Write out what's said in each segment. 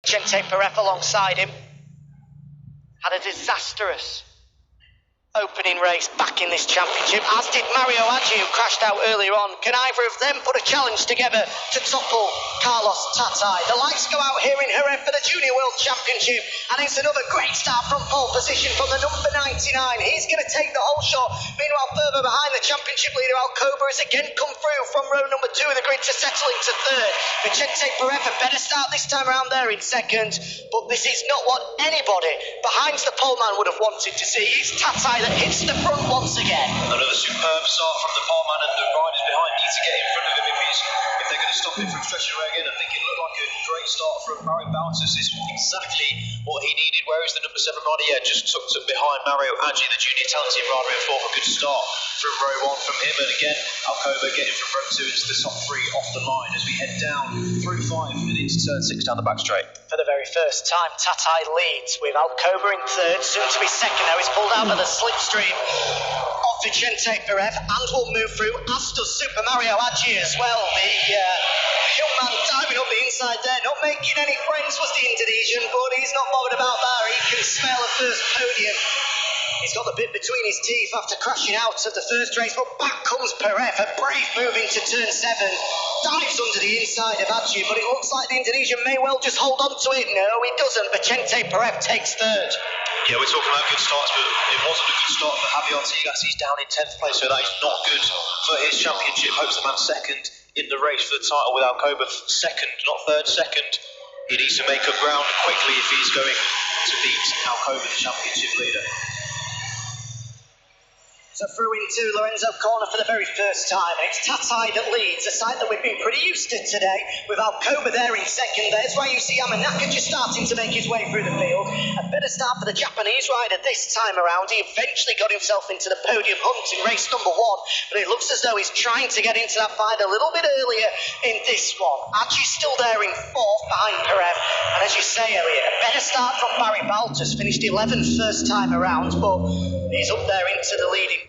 Vicente Peref alongside him had a disastrous opening race back in this championship, as did Mario Aggi, who crashed out earlier on. Can either of them put a challenge together to topple Carlos Tatai? The lights go out here in Jerez for the Junior World Championship, and it's another great start from pole position from the number 99. He's going to take the whole shot. Meanwhile, further behind, the championship leader Alcoba has again come through from row number 2 of the grid to settle into third. Vicente Peref a better start this time around there in second, but this is not what anybody behind the pole man would have wanted to see. It's Tatai that hits the front once again. Another superb start from the pole man, and the riders behind need to get in front of him if they're going to stop him from stretching away again. I think it looked like a great start from Mario Baltus. This was exactly what he needed. Where is the number 7 rider? Yeah, just tucked up behind Mario Aggi, the junior talented rider in fourth. A good start from row 1 from him, and again Alcoba getting from row 2 into the top 3 off the line as we head down through 5 and into turn 6 down the back straight. For the very first time, Tatai leads with Alcoba in third, soon to be second. Now he's pulled out of the slipstream of Vicente Peref and will move through, as does Super Mario Aggi as well. The young man diving up the inside there, not making any friends was the Indonesian, but he's not bothered about that. He can smell a first podium. He's got the bit between his teeth after crashing out of the first race, but back comes Peref, a brave move into turn 7, dives under the inside of Aggi, but it looks like the Indonesian may well just hold on to it. No, he doesn't. Vicente Peref takes third. Yeah, we're talking about good starts, but it wasn't a good start for Javier Artigas. He's down in 10th place, so that is not good for his championship. Hopes the man second in the race for the title with Alcoba second, not third, second. He needs to make up ground quickly if he's going to beat Alcoba, the championship leader. So through into Lorenzo Corner for the very first time. It's Tatai that leads, a sight that we've been pretty used to today, with Alcoba there in second. That's why you see Yamanaka just starting to make his way through the field. A better start for the Japanese rider this time around. He eventually got himself into the podium hunt in race number 1, but it looks as though he's trying to get into that fight a little bit earlier in this one. Aggi's still there in 4th behind Peref, and as you say, Elliot, a better start from Barry Baltus. Finished 11th first time around, but he's up there into the leading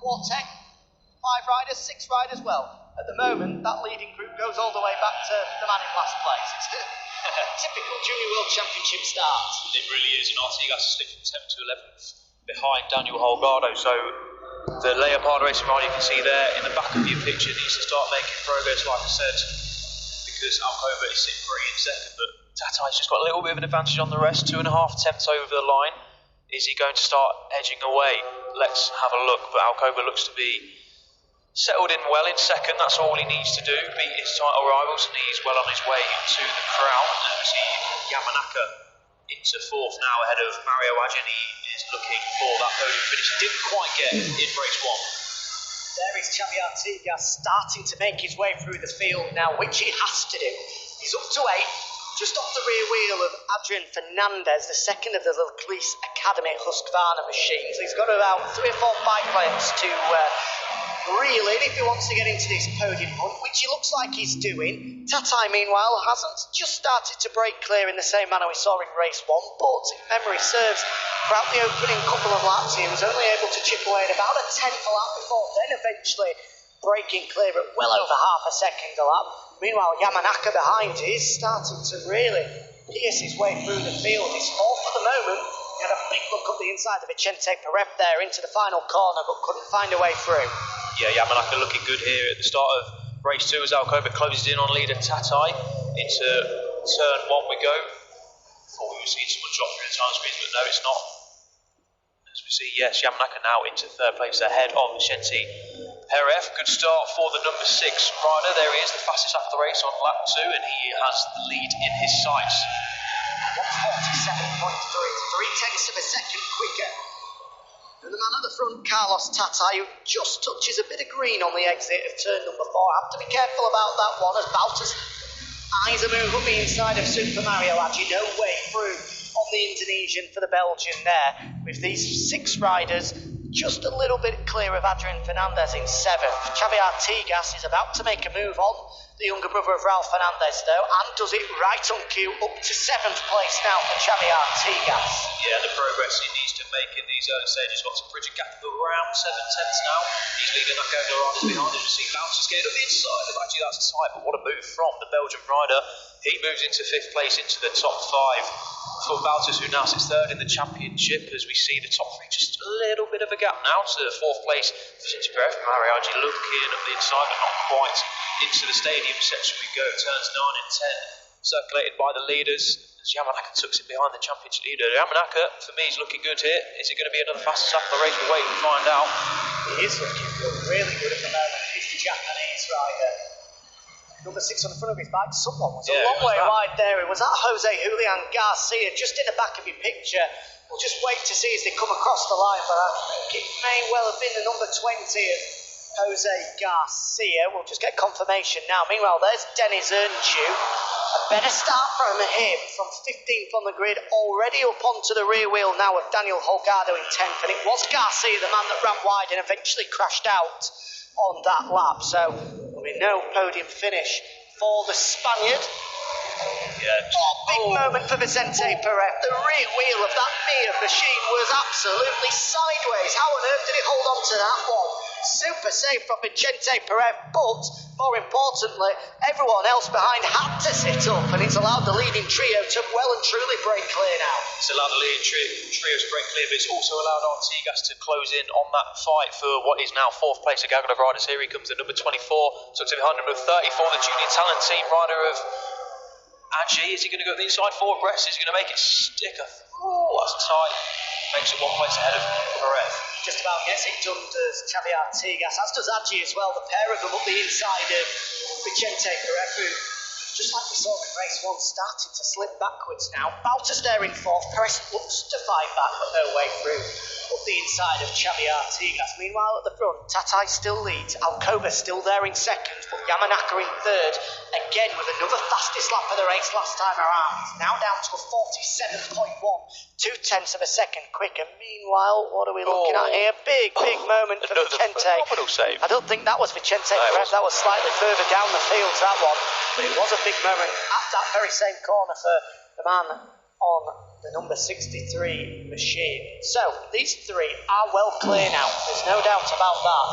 quartet. 5 riders, 6 riders. Well, at the moment, that leading group goes all the way back to the man in last place. It's a typical Junior World Championship start. It really is, and Artigas has slipped from 10th to 11th behind Daniel Holgado. So the Leopard racing rider you can see there in the back of your picture needs to start making progress, like I said, because Alcoba is sitting pretty in second, but Tatai's just got a little bit of an advantage on the rest, 2.5 attempts over the line. Is he going to start edging away? Let's have a look. But Alcoba looks to be settled in well in second. That's all he needs to do. Beat his title rivals, and he's well on his way to the crown. As we see Yamanaka into 4th now ahead of Mario Aggi. He is looking for that podium finish. He didn't quite get in race 1. There is Xavier Artigas starting to make his way through the field now, which he has to do. He's up to 8. Just off the rear wheel of Adrian Fernandez, the second of the Leclerc Academy Husqvarna machines. He's got about 3 or 4 bike lengths to reel in if he wants to get into this podium hunt, which he looks like he's doing. Tatai, meanwhile, hasn't just started to break clear in the same manner we saw in race 1, but if memory serves, throughout the opening couple of laps, he was only able to chip away at about a 10th a lap before then eventually breaking clear at well over half a second a lap. Meanwhile, Yamanaka behind is starting to really pierce his way through the field. He's 4th at the moment. He had a big look up the inside of Vicente Peref there into the final corner, but couldn't find a way through. Yeah, Yamanaka looking good here at the start of race 2 as Alcoba closes in on leader Tatai. Into turn 1 we go. Thought we were seeing someone drop through the time screens, but no, it's not. As we see, yes, Yamanaka now into 3rd place ahead of Vicente Peref. Good start for the number 6 rider. There he is, the fastest lap of the race on lap 2, and he has the lead in his sights. 147.3, 3/10 of a second quicker. And the man at the front, Carlos Tatai, who just touches a bit of green on the exit of turn number 4. I have to be careful about that one, as Baltus eyes a move up the inside of Super Mario Aggi. No way through on the Indonesian for the Belgian there, with these 6 riders just a little bit clear of Adrian Fernandez in 7th. Xavier Artigas is about to make a move on, the younger brother of Raul Fernandez though, and does it right on cue, up to 7th place now for Xavier Artigas. Yeah, the progress he needs to make in these early stages. Got to bridge a gap of around 7 tenths now. He's leading that going riders behind him. You see Baltus getting up the inside of Aggi. That's tight, but what a move from the Belgian rider. He moves into 5th place, into the top 5 for Baltas, who now sits 3rd in the championship, as we see the top 3 just a little bit of a gap now to 4th place. Vicente Perez from Mariachi looking up the inside, but not quite into the stadium section we go. Turns 9 and 10, circulated by the leaders, as Yamanaka tucks it behind the championship leader. Yamanaka, for me, is looking good here. Is it going to be another fastest lap of the race? We'll wait and find out. He is looking good, really good at the moment. He's the Japanese rider. Number 6 on the front of his bike. Someone was a long way wide there. It was that Jose Julian Garcia, just in the back of your picture. We'll just wait to see as they come across the line, but I think it may well have been the number 20 of Jose Garcia. We'll just get confirmation now. Meanwhile, there's Denis Ernchu. A better start from him, from 15th on the grid, already up onto the rear wheel now of Daniel Holgado in 10th. And it was Garcia, the man that ran wide and eventually crashed out on that lap. So there'll be no podium finish for the Spaniard. Big moment for Vicente Perez. The rear wheel of that Mia machine was absolutely sideways. How on earth did it hold on to that one? Super safe from Vicente Perez, but more importantly, everyone else behind had to sit up, and it's allowed the leading trio to well and truly break clear now. It's allowed the leading trio to break clear, but it's also allowed Artigas to close in on that fight for what is now 4th place of Gaggle of Riders. Here he comes, the number 24, tucked in behind number 34, the junior talent team rider of Aji. Is he going to go the inside 4 abreast? Is he going to make it stick? Oh, that's tight. Makes it 1 place ahead of Perez. Just about gets it done, does Xavi Artigas, as does Aji as well. The pair of them up the inside of Vicente Perez, who, just like we saw in race 1, starting to slip backwards now. Baltas there in 4th. Perez looks to fight back, but no way through. Up the inside of Xavi Artigas. Meanwhile, at the front, Tatai still leads. Alcoba still there in 2nd, but Yamanaka in 3rd. Again, with another fastest lap of the race last time around. He's now down to a 47.1, 0.2 of a second quicker. Meanwhile, what are we looking at here? Big moment for Vicente. Phenomenal save. I don't think that was Vicente Perez. That was slightly further down the field, that one. But it was a big moment at that very same corner for the man on the number 63 machine. So, these 3 are well clear now. There's no doubt about that.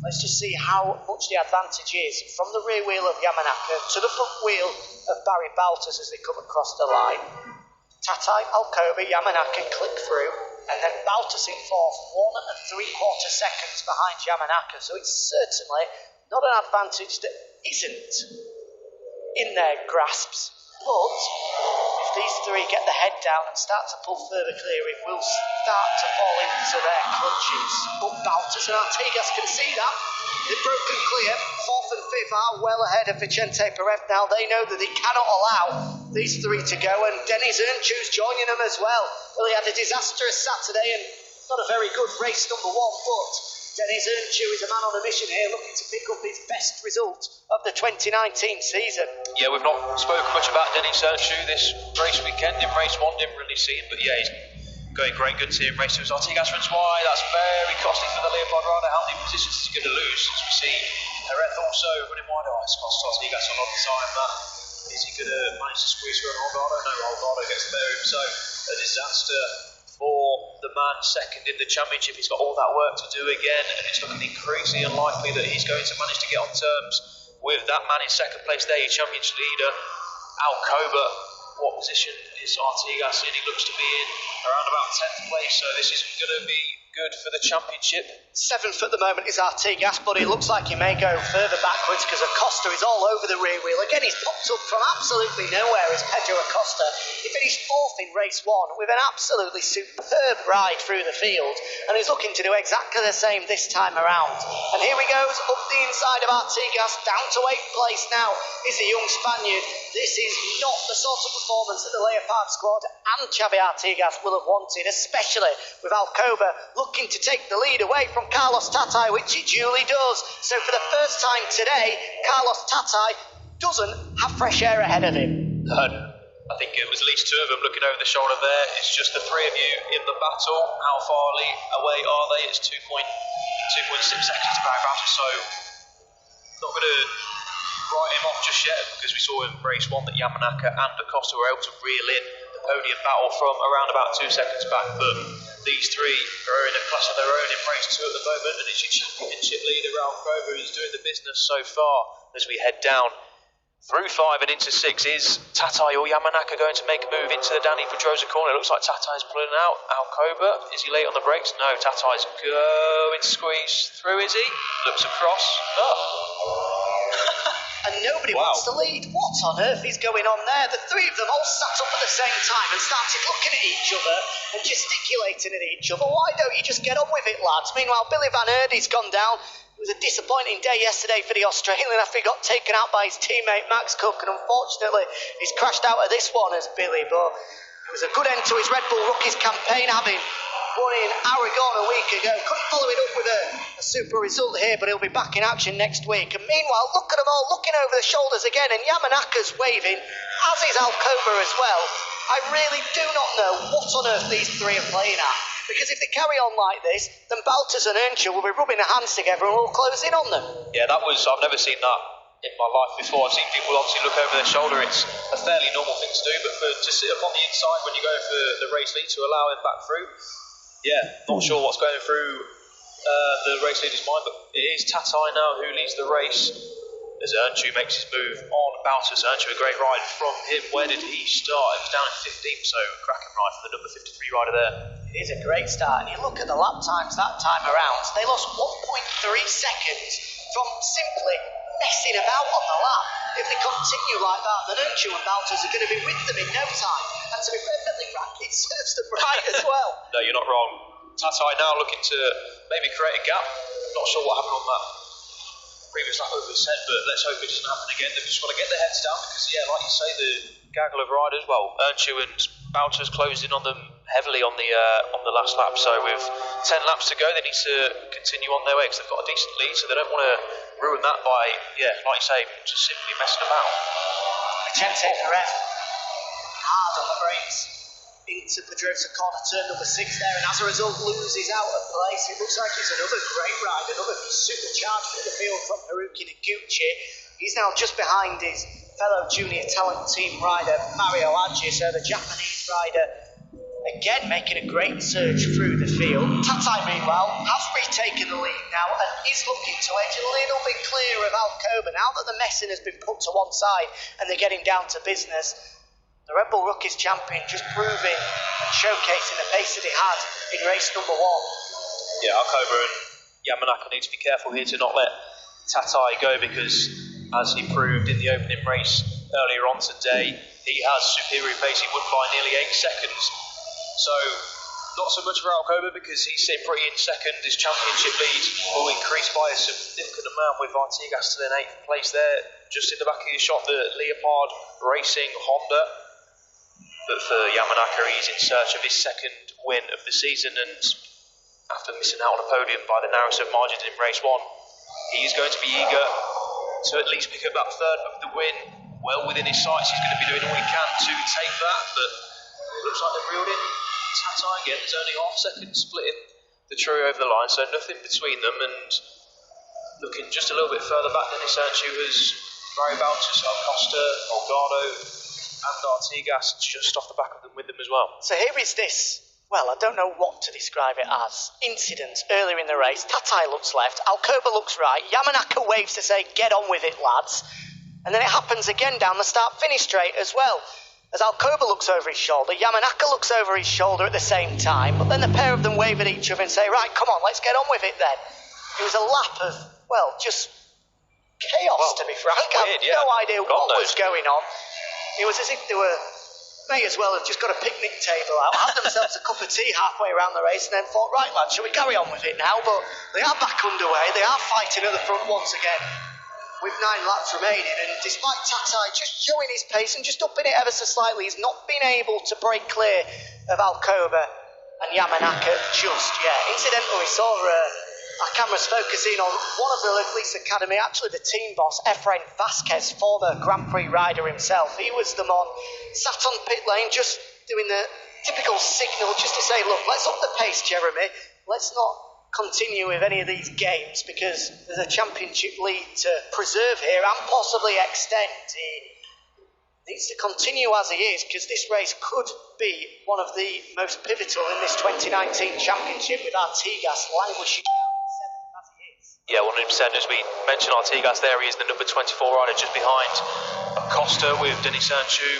Let's just see how much the advantage is from the rear wheel of Yamanaka to the front wheel of Barry Baltas as they come across the line. Tatai, Alcoba, Yamanaka click through, and then Baltas in 4th, 1 3/4 seconds behind Yamanaka. So it's certainly not an advantage that isn't in their grasps, but if these 3 get the head down and start to pull further clear, it will start to fall into their clutches. But Baltas and Artigas can see that. They've broken clear. 4th and 5th are well ahead of Vicente Perez now. They know that they cannot allow these 3 to go, and Denis Ernchu's joining them as well. Well, he had a disastrous Saturday and not a very good race number 1, but Denis Ernchu is a man on a mission here, looking to pick up his best result of the 2019 season. Yeah, we've not spoken much about Denis Ernchu this race weekend. In race 1, didn't really see him, but yeah, he's going great guns here in race 2. Artigas runs wide. That's very costly for the Leopard rider. How many positions is he going to lose? As we see, Perez also running wide. Oh, it's cost Artigas a lot of time. That is he going to manage to squeeze through on Holgado? No, Holgado gets the better of him. So a disaster for the man 2nd in the championship. He's got all that work to do again, and it's looking increasingly unlikely that he's going to manage to get on terms with that man in 2nd place there, your championship leader, Alcoba. What position is Artigas in? He looks to be in around about 10th place, so this is going to be good for the championship. 7th at the moment is Artigas, but it looks like he may go further backwards because Acosta is all over the rear wheel. Again, he's popped up from absolutely nowhere as Pedro Acosta. He finished 4th in race 1 with an absolutely superb ride through the field, and he's looking to do exactly the same this time around. And here he goes up the inside of Artigas, down to 8th place now is the young Spaniard. This is not the sort of performance that the Leopard squad and Xavi Artigas will have wanted, especially with Alcoba looking to take the lead away from Carlos Tatai, which he duly does. So for the first time today, Carlos Tatai doesn't have fresh air ahead of him. I think it was at least 2 of them looking over the shoulder there. It's just the 3 of you in the battle. How far away are they? It's 2.6 seconds to Barry Baltas, so not going to write him off just yet, because we saw in race 1 that Yamanaka and Acosta were able to reel in the podium battle from around about 2 seconds back, but these 3 are in a class of their own in race 2 at the moment, and it's your championship leader Ralph Grover who's doing the business so far as we head down Through 5 and into 6, is Tatai or Yamanaka going to make a move into the Danny Pedrosa corner? It looks like Tatai's pulling out. Alcoba, is he late on the brakes? No, Tatai's going to squeeze through, is he? Looks across. And nobody wants to lead. What on earth is going on there? The three of them all sat up at the same time and started looking at each other and gesticulating at each other. Why don't you just get on with it, lads? Meanwhile, Billy Van Erdy's gone down. It was a disappointing day yesterday for the Australian after he got taken out by his teammate Max Cook, and unfortunately he's crashed out of this one as Billy, but it was a good end to his Red Bull Rookies campaign, having won in Aragon a week ago. Couldn't follow it up with a super result here, but he'll be back in action next week. And meanwhile, look at them all looking over the shoulders again, and Yamanaka's waving, as is Alcoba as well. I really do not know what on earth these three are playing at. Because if they carry on like this, then Baltus and Earnshaw will be rubbing their hands together and we'll close in on them. Yeah, I've never seen that in my life before. I've seen people obviously look over their shoulder. It's a fairly normal thing to do, but to sit up on the inside when you go for the race lead to allow him back through, not sure what's going through the race leader's mind, but it is Tatai now who leads the race as Earnshaw makes his move on Baltus. Earnshaw, a great ride from him. Where did he start? He was down in 15th, so cracking ride from the number 53 rider there. It is a great start, and you look at the lap times that time around, they lost 1.3 seconds from simply messing about on the lap. If they continue like that, then Earnshaw and Baltus are going to be with them in no time, and to be perfectly frank, it serves them right as well. No, you're not wrong. Tatai now looking to maybe create a gap. Not sure what happened on that previous lap, over said, but let's hope it doesn't happen again. They've just got to get their heads down because, like you say, the gaggle of riders, Earnshaw and Baltus closed in on them heavily on the last lap. So with 10 laps to go, they need to continue on their way because they've got a decent lead, so they don't want to ruin that by, like you say, just simply messing about. Vicente Perez hard on the brakes into Pedrosa corner, turn number 6 there, and as a result loses out of place. It looks like it's another great ride, another supercharged midfield from Haruki Noguchi. He's now just behind his fellow junior talent team rider Mario Aggi, so the Japanese rider again making a great surge through the field. Tatai meanwhile has retaken the lead now and is looking to edge a little bit clear of Alcoba now that the messing has been put to one side and they're getting down to business. The Red Bull Rookies champion just proving and showcasing the pace that he had in race number 1. Yeah, Alcoba and Yamanaka need to be careful here to not let Tatai go because, as he proved in the opening race earlier on today, he has superior pace. He won by nearly 8 seconds. So, not so much for Alcoba because he's sitting pretty in second. His championship lead will increase by a significant amount with Artigas still in 8th place there. Just in the back of your shot, the Leopard Racing Honda. But for Yamanaka, he's in search of his second win of the season, and after missing out on a podium by the narrowest of margins in race 1, he is going to be eager to at least pick up that third of the win. Well within his sights, he's going to be doing all he can to take that, but it looks like they've reeled in Tatai again. There's only half a second splitting the trio over the line, so nothing between them, and looking just a little bit further back than Earnshaw was Mario Baltus, Acosta, Olgado, and Artigas just off the back of them with them as well. So here is this, well, I don't know what to describe it as, incident earlier in the race. Tatai looks left, Alcoba looks right, Yamanaka waves to say, get on with it, lads. And then it happens again down the start-finish straight as well. As Alcoba looks over his shoulder, Yamanaka looks over his shoulder at the same time, but then the pair of them wave at each other and say, right, come on, let's get on with it then. It was a lap of, well, just chaos, to be frank. I have no idea what was going on. It was as if they may as well have just got a picnic table out, had themselves a cup of tea halfway around the race, and then thought, right, lads, shall we carry on with it now? But they are back underway, they are fighting at the front once again, with 9 laps remaining, and despite Tatai just showing his pace and just upping it ever so slightly, he's not been able to break clear of Alcoba and Yamanaka just yet. Incidentally, we saw our cameras focusing on one of the Lice Academy, actually the team boss, Efrain Vasquez, former Grand Prix rider himself. He was the man sat on pit lane just doing the typical signal just to say, look, let's up the pace, Jeremy. Let's not continue with any of these games because there's a championship lead to preserve here and possibly extend. He needs to continue as he is because this race could be one of the most pivotal in this 2019 championship with Artigas languishing Yeah, 100%. As we mentioned, Artigas there, he is the number 24 rider just behind Acosta, with Denis Sanchu,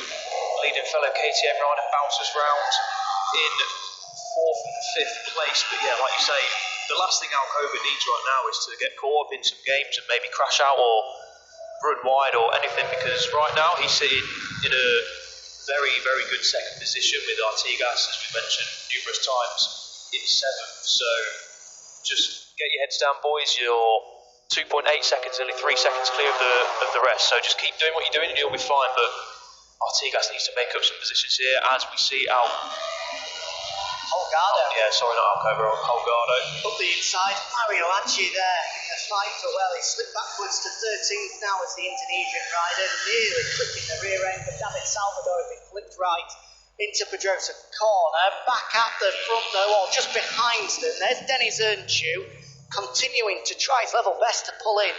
leading fellow KTM rider, bounces round in 4th and 5th place. But yeah, like you say, the last thing Alcoba needs right now is to get caught up in some games and maybe crash out or run wide or anything, because right now he's sitting in a very, very good second position with Artigas, as we mentioned numerous times, in 7th. So just get your heads down, boys. You're 2.8 seconds, nearly 3 seconds clear of the rest. So just keep doing what you're doing and you'll be fine. But Artigas needs to make up some positions here, as we see out. Holgado. Yeah, sorry, not Alcoba, Holgado. Up the inside, Mario Anchi there in the fight for well. He slipped backwards to 13th now as the Indonesian rider, nearly clipping the rear end of David Salvador if he flipped right into Pedrosa corner. Back at the front though, or just behind them, there's Denis Ernchu continuing to try his level best to pull in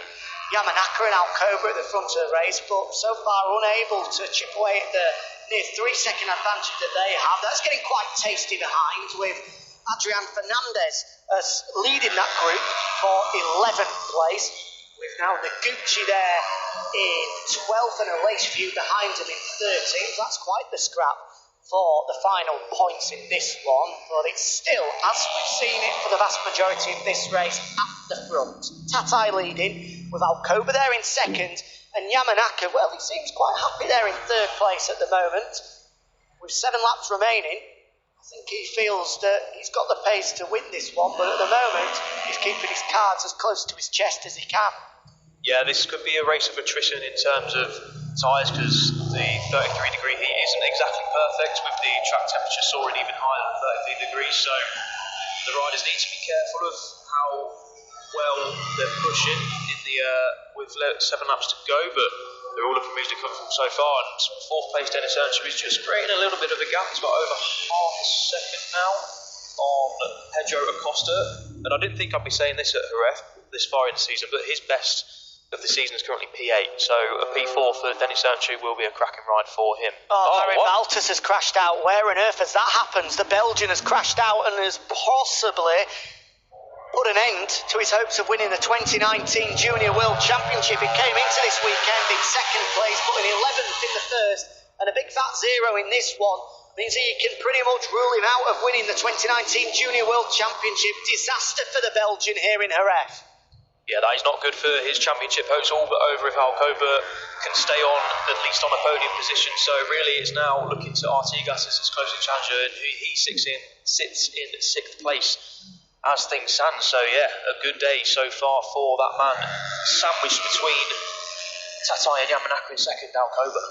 Yamanaka and Alcoba at the front of the race, but so far unable to chip away at the near 3 second advantage that they have. That's getting quite tasty behind, with Adrian Fernandez as leading that group for 11th place, with now Noguchi there in 12th and Aleix View behind him in 13th. That's quite the scrap for the final points in this one, but it's still, as we've seen it for the vast majority of this race, at the front. Tatai leading, with Alcoba there in 2nd, and Yamanaka, well, he seems quite happy there in 3rd place at the moment. With 7 laps remaining, I think he feels that he's got the pace to win this one, but at the moment, he's keeping his cards as close to his chest as he can. Yeah, this could be a race of attrition in terms of tyres, because the 33-degree heat isn't exactly perfect, with the track temperature soaring even higher than 33 degrees. So the riders need to be careful of how well they're pushing in the with 7 laps to go, but they're all looking reasonably comfortable so far. And 4th place Denis Ernchu is just creating a little bit of a gap. He's got over half a second now on Pedro Acosta, and I didn't think I'd be saying this at Jerez this far in the season, but his best of the season is currently P8, so a P4 for Denis Sanchu will be a cracking ride for him. Barry Baltus has crashed out. Where on earth has that happened? The Belgian has crashed out and has possibly put an end to his hopes of winning the 2019 Junior World Championship. He came into this weekend in 2nd place, putting 11th in the first, and a big fat 0 in this one means that you can pretty much rule him out of winning the 2019 Junior World Championship. Disaster for the Belgian here in Jerez. Yeah, that is not good for his championship hopes, all but over if Alcoba can stay on, at least on a podium position. So really it's now looking to Artigas as his closing challenger, and he sits in 6th place as things stand. So yeah, a good day so far for that man, sandwiched between Tatai and Yamanaka in 2nd, Alcoba.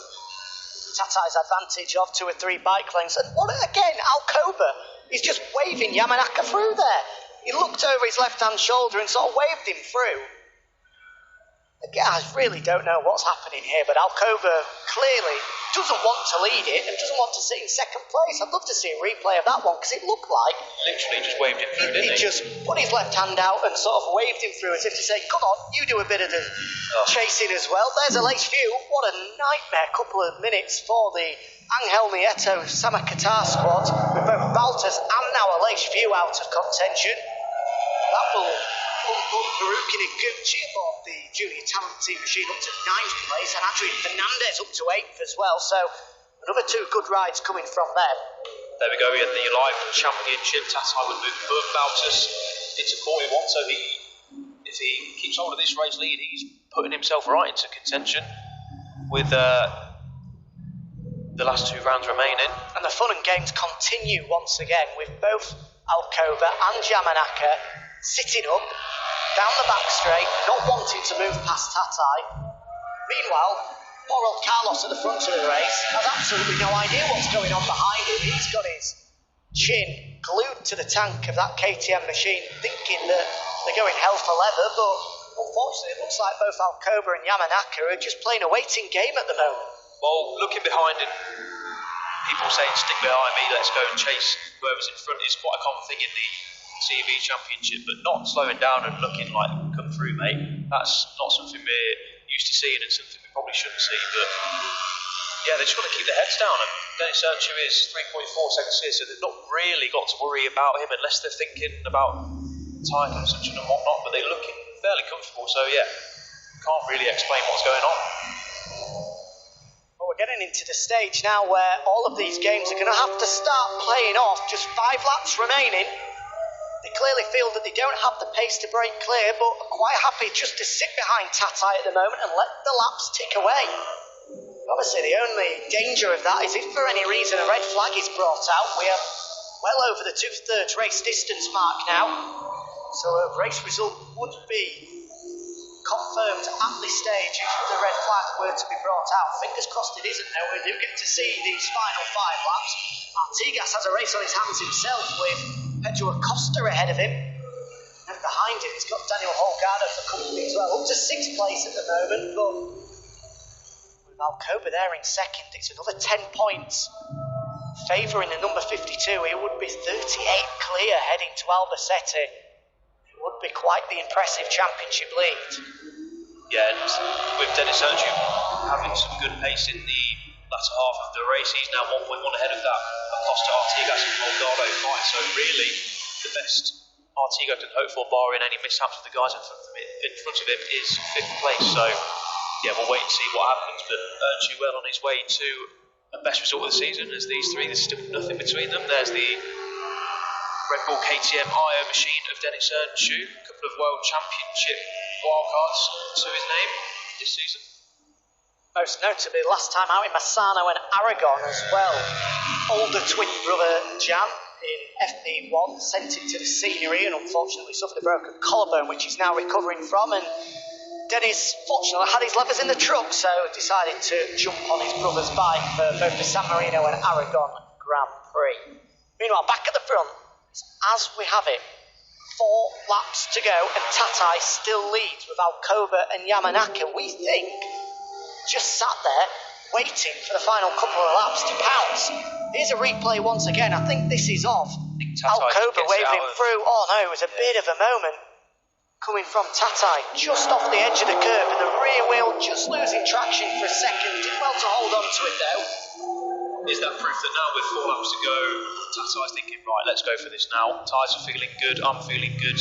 Tatai's advantage of 2 or 3 bike lanes, and what again, Alcoba is just waving Yamanaka through there. He looked over his left-hand shoulder and sort of waved him through. Again, I really don't know what's happening here, but Alcoba clearly doesn't want to lead it and doesn't want to sit in 2nd place. I'd love to see a replay of that one, because it looked like literally just waved him through, didn't he? He just put his left hand out and sort of waved him through as if to say, come on, you do a bit of the chasing as well. There's Aleix View. What a nightmare couple of minutes for the Angel Nieto Samakatar squad, with both Baltus and now Aleix View out of contention. That will bump up Haruki Noguchi aboard the Junior Talent Team machine up to 9th place, and Adrian Fernandez up to 8th as well. So another 2 good rides coming from them. There we go, we had the live championship. Tatai would move above Baltus into 41, so if he keeps hold of this race lead, he's putting himself right into contention with the last 2 rounds remaining. And the fun and games continue once again, with both Alcoba and Yamanaka sitting up down the back straight, not wanting to move past Tatai. Meanwhile, poor old Carlos at the front of the race has absolutely no idea what's going on behind him. He's got his chin glued to the tank of that KTM machine, thinking that they're going hell for leather, but unfortunately it looks like both Alcoba and Yamanaka are just playing a waiting game at the moment. Well, looking behind him, people saying stick behind me, let's go and chase whoever's in front is quite a common thing in the CV Championship, but not slowing down and looking like come through, mate. That's not something we're used to seeing and something we probably shouldn't see. But yeah, they just want to keep their heads down. And Denis Sanchu is 3.4 seconds here, so they've not really got to worry about him unless they're thinking about tyre consumption and whatnot. But they're looking fairly comfortable. So yeah, can't really explain what's going on. Well, we're getting into the stage now where all of these games are going to have to start playing off. Just 5 laps remaining. They clearly feel that they don't have the pace to break clear, but are quite happy just to sit behind Tatai at the moment and let the laps tick away. Obviously, the only danger of that is if for any reason a red flag is brought out. We are well over the 2/3 race distance mark now, so a race result would be confirmed at this stage if the red flag were to be brought out. Fingers crossed it isn't, though. We do get to see these final 5 laps. Artigas has a race on his hands himself with Pedro Acosta ahead of him. And behind him, he's got Daniel Holgado for company as well. Up to 6th place at the moment, but with Alcoba there in 2nd, it's another 10 points favouring the number 52. He would be 38 clear heading to Albacete. It would be quite the impressive championship lead. Yeah, and with Dennis Sergio having some good pace in the latter half of the race, he's now 1.1 ahead of that Acosta, Artigas and Holgado fight. So really, the best Artigas can hope for, barring any mishaps with the guys in front of him, is 5th place. So yeah, we'll wait and see what happens. But Ernst well on his way to a best result of the season as these three. There's still nothing between them. There's the Red Bull KTM IO machine of Dennis Ernst, a couple of World Championship wildcards to his name this season. Most notably, last time out in Massano and Aragon as well. Older twin brother Jan in FP1 sent it to the scenery and unfortunately suffered a broken collarbone, which he's now recovering from. And Dennis, fortunately, had his levers in the truck, so decided to jump on his brother's bike for both the San Marino and Aragon Grand Prix. Meanwhile, back at the front, as we have it, 4 laps to go, and Tatai still leads with Alcoba and Yamanaka. We think just sat there waiting for the final couple of laps to pounce. Here's a replay once again. I think this is off. Alcoba waving him through. Oh no, it was a bit of a moment coming from Tatai just off the edge of the curve, and the rear wheel just losing traction for a second. Did well to hold on to it though. Is that proof that now with 4 laps to go, Tatai's thinking, right, let's go for this now. Tyres are feeling good, I'm feeling good.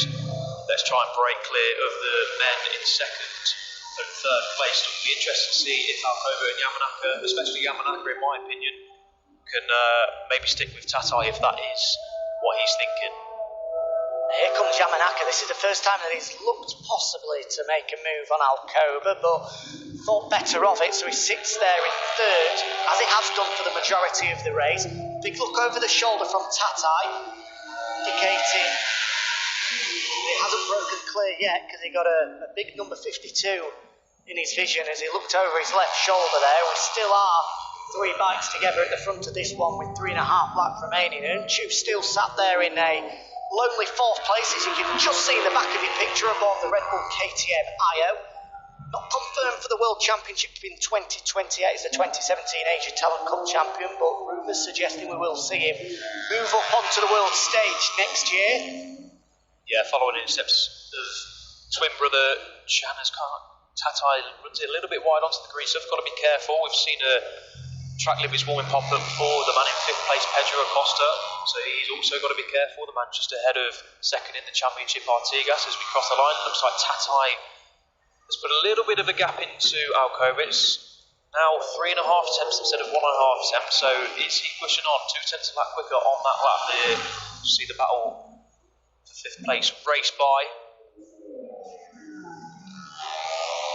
Let's try and break clear of the men in 2nd and 3rd place. It'll be interesting to see if Alcoba and Yamanaka, especially Yamanaka in my opinion, can maybe stick with Tatai if that is what he's thinking. Here comes Yamanaka. This is the first time that he's looked possibly to make a move on Alcoba, but thought better of it, so he sits there in 3rd, as he has done for the majority of the race. Big look over the shoulder from Tatai, indicating he hasn't broken clear yet, because he got a big number 52 in his vision as he looked over his left shoulder there. We still are 3 bikes together at the front of this one with 3.5 laps remaining. Unchu still sat there in a lonely 4th place, as you can just see in the back of your picture aboard the Red Bull KTM IO. Not confirmed for the World Championship in 2028 as the 2017 Asia Talent Cup champion, but rumours suggesting we will see him move up onto the world stage next year. Yeah, following in the steps of twin brother Chana's car, Tatai runs it a little bit wide onto the green stuff. Got to be careful. We've seen a track limits warming pop up for the man in 5th place, Pedro Acosta. So he's also got to be careful. The man just ahead of 2nd in the championship, Artigas, as we cross the line. It looks like Tatai has put a little bit of a gap into Alcoba. It's now 3.5 attempts instead of 1.5 attempts. So is he pushing on 2 tenths of a lap quicker on that lap there? You see the battle for 5th place race by.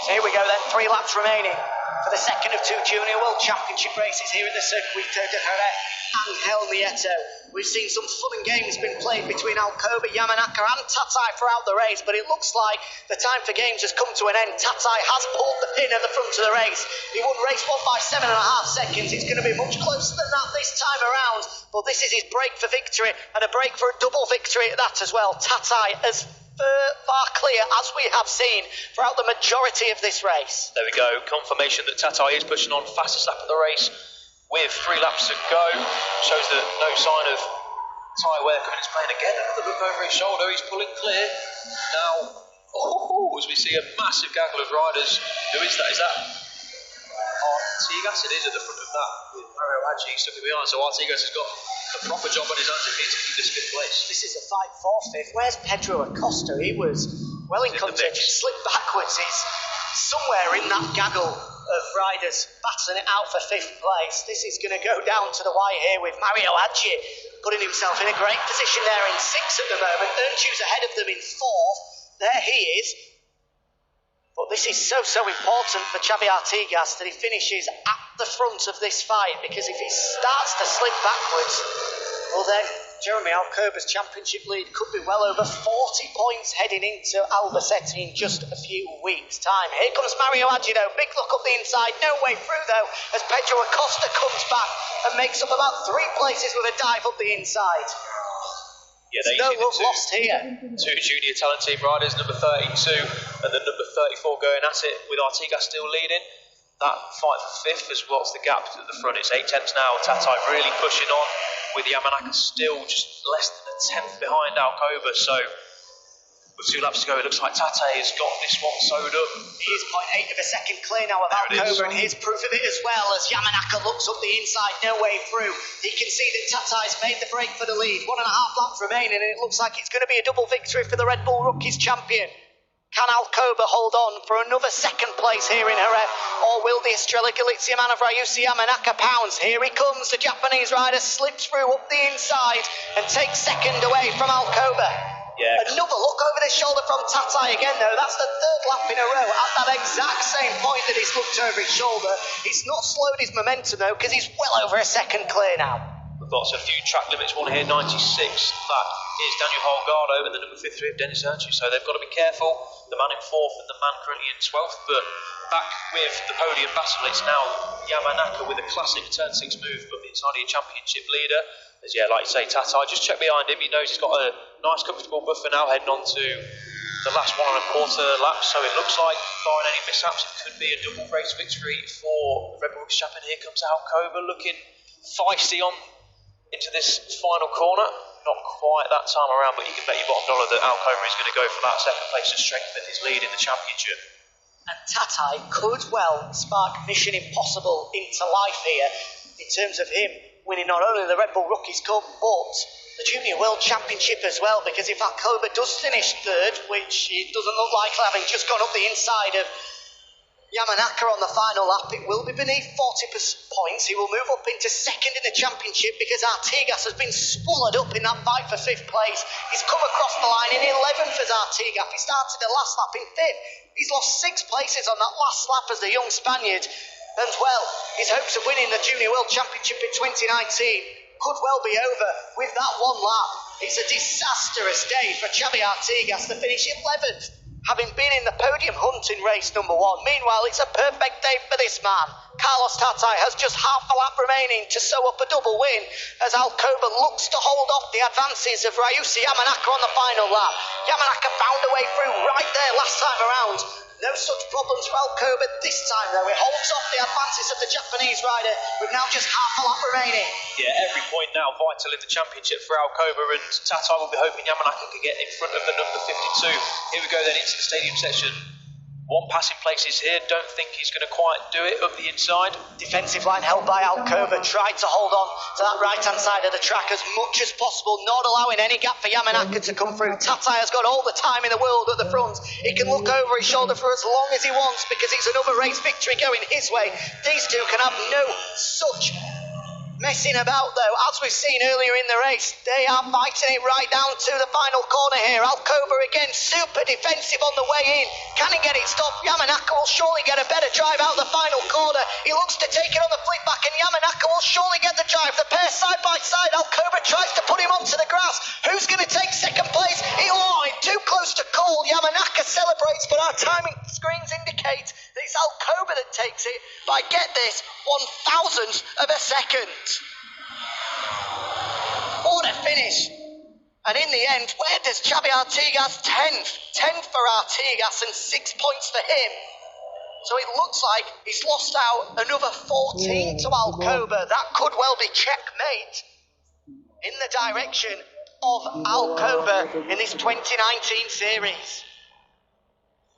So here we go then, 3 laps remaining for the second of 2 Junior World Championship races here at the Circuito de Jerez and El Nieto. We've seen some fun and games been played between Alcoba, Yamanaka and Tatai throughout the race, but it looks like the time for games has come to an end. Tatai has pulled the pin at the front of the race. He won race 1 by 7.5 seconds. It's going to be much closer than that this time around, but this is his break for victory, and a break for a double victory at that as well. Tatai has far clear, as we have seen throughout the majority of this race. There we go, confirmation that Tatai is pushing on fastest lap of the race with 3 laps to go. Shows that no sign of tyre wear coming into play. And again, another look over his shoulder, he's pulling clear. Now, as we see a massive gaggle of riders. Who is that? Is that Artigas? It is at the front of that, with Mario Hadji stuck behind. So Artigas has got a proper job on his hands if he needs to keep this 5th place. This is a fight for 5th. Where's Pedro Acosta? He was well in contention, slipped backwards. He's somewhere in that gaggle of riders battling it out for 5th place. This is going to go down to the wire here with Mario Adji putting himself in a great position there in 6th at the moment. Ernstu's ahead of them in 4th. There he is. But this is so important for Xavi Artigas that he finishes at the front of this fight, because if he starts to slip backwards, well then Jeremy Alcoba's championship lead could be well over 40 points heading into Albacete in just a few weeks' time. Here comes Mario Adji though, big look up the inside, no way through though, as Pedro Acosta comes back and makes up about 3 places with a dive up the inside. Yeah, no love lost here. 2 junior talent team riders, number 32 and the number 34 going at it, with Artigas still leading. That fight for 5th as well as the gap at the front. It's 8 tenths now. Tatai really pushing on, with Yamanaka still just less than a tenth behind Alcoba. So with 2 laps to go, it looks like Tate has got this one sewed up. He is 0.8 of a second clear now of Alcoba, and here's proof of it as well as Yamanaka looks up the inside, no way through. He can see that Tatai's made the break for the lead. 1.5 laps remaining, and it looks like it's going to be a double victory for the Red Bull Rookies champion. Can Alcoba hold on for another 2nd place here in Jerez, or will the Estrella Galizia man of Ryusi Yamanaka pounce? Here he comes, the Japanese rider slips through up the inside and takes 2nd away from Alcoba. Yeah. Another look over the shoulder from Tatai again though. That's the 3rd lap in a row at that exact same point that he's looked over his shoulder. He's not slowed his momentum though, because he's well over a 2nd clear now. We've got a few track limits, one here, 96. That is Daniel Holgado and the number 53 of Dennis Ernstu, so they've got to be careful. The man in 4th and the man currently in 12th, but back with the podium battle, it's now Yamanaka with a classic turn 6 move of the Italian championship leader. As like you say, Tatai, just check behind him, he knows he's got a nice comfortable buffer now heading on to the last 1.25 laps, so it looks like, barring any mishaps, it could be a double race victory for the Red Bull Rookies champion. Here comes Alcoba looking feisty on into this final corner. Not quite that time around, but you can bet your bottom dollar that Alcoba is going to go for that 2nd place to strengthen his lead in the championship. And Tatai could well spark Mission Impossible into life here, in terms of him winning not only the Red Bull Rookies Cup, but the Junior World Championship as well, because if Alcoba does finish 3rd, which it doesn't look like, having just gone up the inside of Yamanaka on the final lap, it will be beneath 40 points. He will move up into 2nd in the championship, because Artigas has been swallowed up in that fight for 5th place. He's come across the line in 11th as Artigas. He started the last lap in 5th. He's lost 6 places on that last lap as the young Spaniard. And well, his hopes of winning the Junior World Championship in 2019 could well be over with that 1 lap. It's a disastrous day for Xavi Artigas to finish 11th, having been in the podium hunt in race number 1. Meanwhile, it's a perfect day for this man. Carlos Tatai has just half a lap remaining to sew up a double win, as Alcoba looks to hold off the advances of Ryusi Yamanaka on the final lap. Yamanaka found a way through right there last time around. No such problems for Alcoba this time though. It holds off the advances of the Japanese rider with now just half a lap remaining. Yeah, every point now vital in the championship for Alcoba, and Tatai will be hoping Yamanaka can get in front of the number 52. Here we go then into the stadium section. 1 passing places here, don't think he's going to quite do it up the inside. Defensive line held by Alcoba, tried to hold on to that right-hand side of the track as much as possible, not allowing any gap for Yamanaka to come through. Tatai has got all the time in the world at the front. He can look over his shoulder for as long as he wants, because it's another race victory going his way. These two can have no such messing about though. As we've seen earlier in the race, they are fighting it right down to the final corner here. Alcoba again super defensive on the way in. Can he get it stopped? Yamanaka will surely get a better drive out of the final corner. He looks to take it on the flick back, and Yamanaka will surely get the drive. The pair side by side. Alcoba tries to put him onto the grass. Who's going to take 2nd place? Too close to call. Yamanaka celebrates, but our timing screens indicate that it's Alcoba that takes it by, get this, 1,000th of a second. What a finish. And in the end, where does Xavi Artigas 10th? 10th for Artigas and 6 points for him. So it looks like he's lost out another 14 to Alcoba. That could well be checkmate in the direction of Alcoba in this 2019 series.